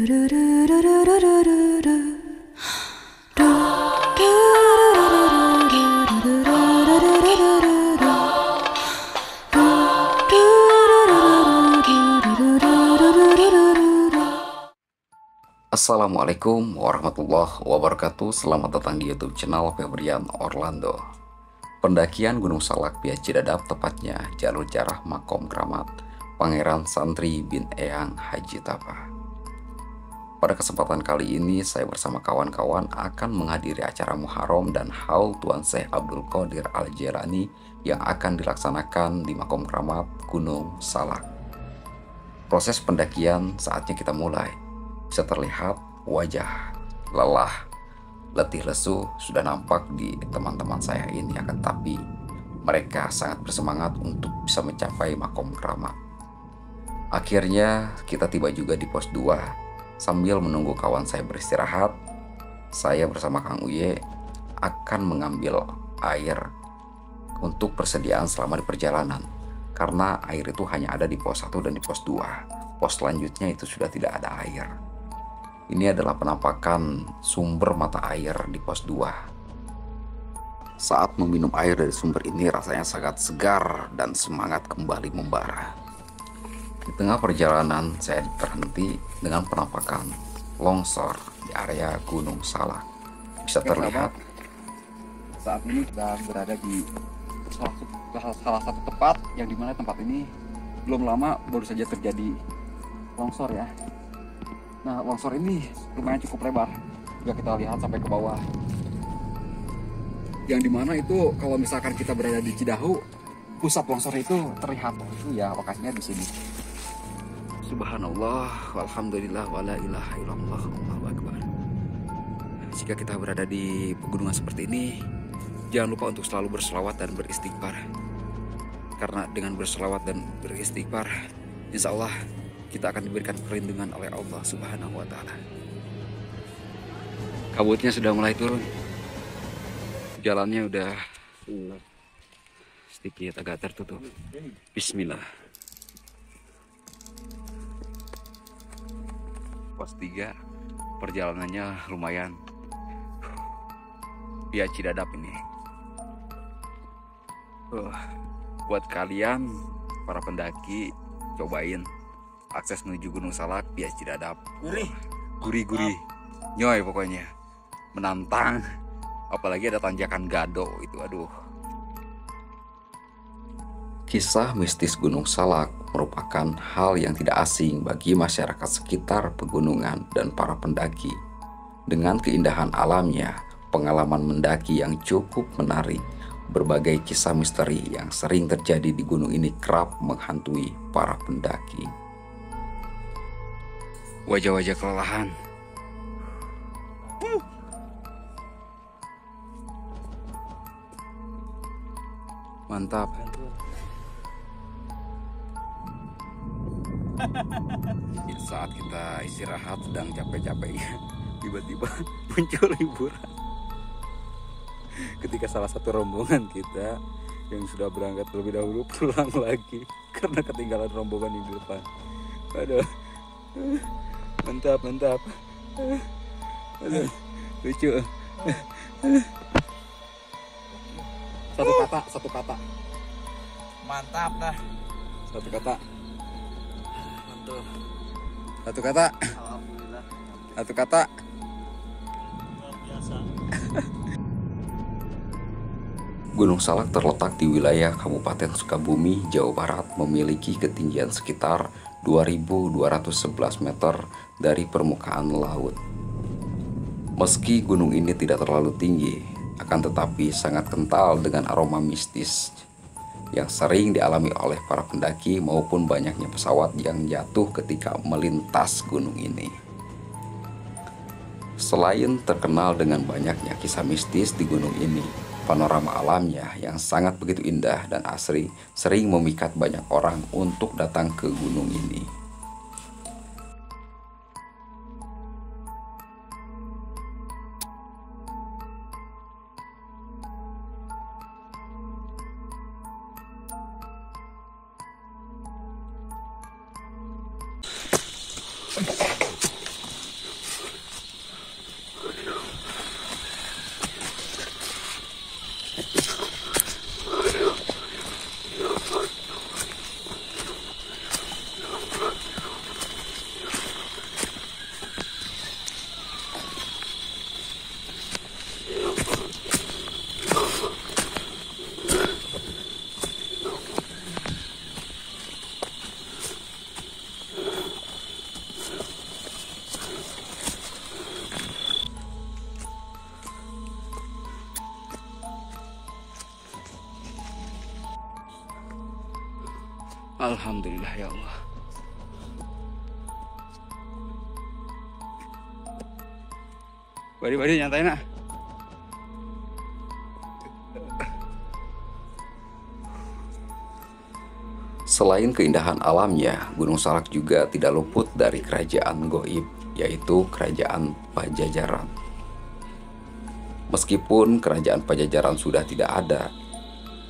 Assalamualaikum warahmatullahi wabarakatuh. Selamat datang di YouTube channel Febrian Orlando. Pendakian Gunung Salak via Cidadap, tepatnya jalur jarah Makom Keramat Pangeran Santri bin Eyang Haji Tapa. Pada kesempatan kali ini saya bersama kawan-kawan akan menghadiri acara Muharram dan Haul Tuan Syekh Abdul Qadir Al-Jailani yang akan dilaksanakan di Makom Keramat Gunung Salak. Proses pendakian saatnya kita mulai. Bisa terlihat wajah lelah, letih lesu sudah nampak di teman-teman saya ini, akan tapi mereka sangat bersemangat untuk bisa mencapai Makom Keramat. Akhirnya kita tiba juga di pos 2. Sambil menunggu kawan saya beristirahat, saya bersama Kang Uye akan mengambil air untuk persediaan selama di perjalanan, karena air itu hanya ada di pos 1 dan di pos 2. Pos selanjutnya itu sudah tidak ada air. Ini adalah penampakan sumber mata air di pos 2. Saat meminum air dari sumber ini rasanya sangat segar dan semangat kembali membara. Di tengah perjalanan saya berhenti dengan penampakan longsor di area Gunung Salak. Bisa terlihat saat ini kita berada di salah satu tempat yang dimana tempat ini belum lama baru saja terjadi longsor ya. Nah, longsor ini lumayan cukup lebar jika kita lihat sampai ke bawah. Yang dimana itu kalau misalkan kita berada di Cidahu, pusat longsor itu terlihat. Itu ya lokasinya di sini. Subhanallah, walhamdulillah, wala ilaha illallah, Allahu akbar. Jika kita berada di pegunungan seperti ini, jangan lupa untuk selalu berselawat dan beristighfar. Karena dengan berselawat dan beristighfar, insya Allah kita akan diberikan perlindungan oleh Allah Subhanahu wa Ta'ala. Kabutnya sudah mulai turun. Jalannya udah sedikit agak tertutup. Bismillah. Pos 3 perjalanannya lumayan. Via Cidadap ini. Buat kalian para pendaki, cobain akses menuju Gunung Salak via Cidadap. Gurih-gurih, nyoy pokoknya, menantang. Apalagi ada tanjakan Gado itu, aduh. kisah mistis Gunung Salak merupakan hal yang tidak asing bagi masyarakat sekitar pegunungan dan para pendaki. Dengan keindahan alamnya, pengalaman mendaki yang cukup menarik, berbagai kisah misteri yang sering terjadi di gunung ini kerap menghantui para pendaki. Wajah-wajah kelelahan. Mantap. Saat kita istirahat sedang capek-capeknya, tiba-tiba muncul hiburan. Ketika salah satu rombongan kita yang sudah berangkat terlebih dahulu pulang lagi karena ketinggalan rombongan di depan. Aduh. Mantap. Aduh, lucu. Satu kata. Mantap dah. Satu kata. Mantul. Satu kata. Alhamdulillah. Satu kata. Luar biasa. Gunung Salak terletak di wilayah Kabupaten Sukabumi, Jawa Barat, memiliki ketinggian sekitar 2.211 meter dari permukaan laut. Meski gunung ini tidak terlalu tinggi, akan tetapi sangat kental dengan aroma mistis yang sering dialami oleh para pendaki maupun banyaknya pesawat yang jatuh ketika melintas gunung ini. Selain terkenal dengan banyaknya kisah mistis di gunung ini, panorama alamnya yang sangat begitu indah dan asri sering memikat banyak orang untuk datang ke gunung ini. Alhamdulillah ya Allah. Bari nyantai nak. Selain keindahan alamnya, Gunung Salak juga tidak luput dari kerajaan goib, yaitu kerajaan Pajajaran. Meskipun kerajaan Pajajaran sudah tidak ada,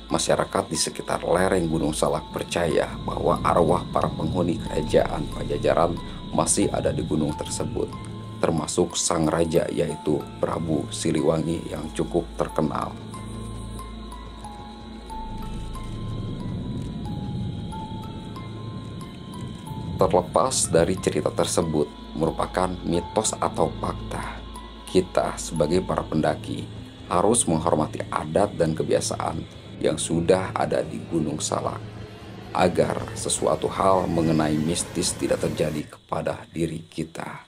masyarakat di sekitar lereng Gunung Salak percaya bahwa arwah para penghuni kerajaan Pajajaran masih ada di gunung tersebut, termasuk sang raja yaitu Prabu Siliwangi yang cukup terkenal. Terlepas dari cerita tersebut merupakan mitos atau fakta, kita sebagai para pendaki harus menghormati adat dan kebiasaan yang sudah ada di Gunung Salak agar sesuatu hal mengenai mistis tidak terjadi kepada diri kita.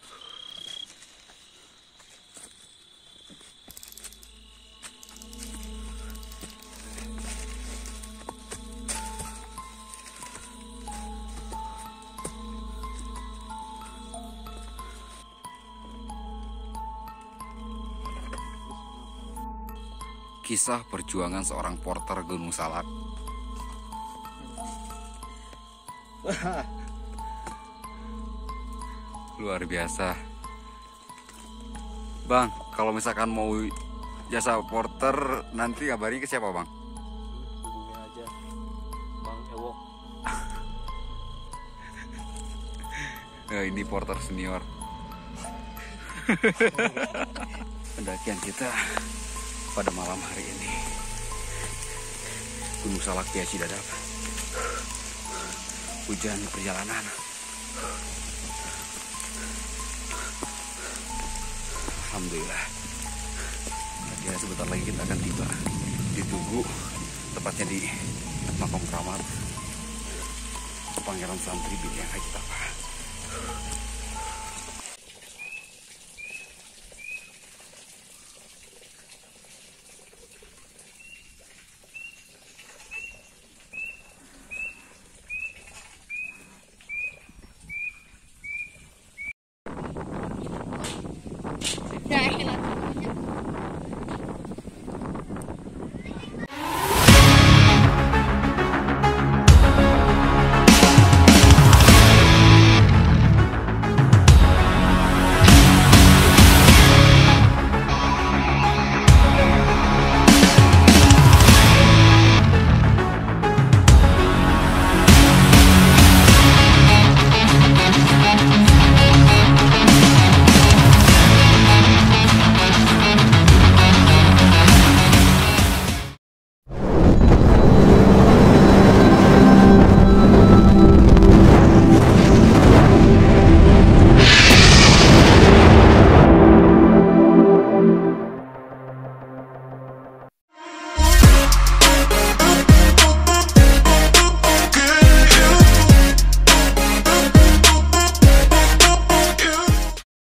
Kisah perjuangan seorang porter Gunung Salak. Luar biasa. Bang, kalau misalkan mau jasa porter nanti kabari ke siapa, Bang? Hubungin aja Bang Ewok. Ini porter senior. Pendakian kita pada malam hari ini Gunung Salak Via Cidadap. Hujan perjalanan. Alhamdulillah. Akhirnya sebentar lagi kita akan tiba di Tugu, tepatnya di Makom Keramat Pangeran Santri Bintang Haji Tapa.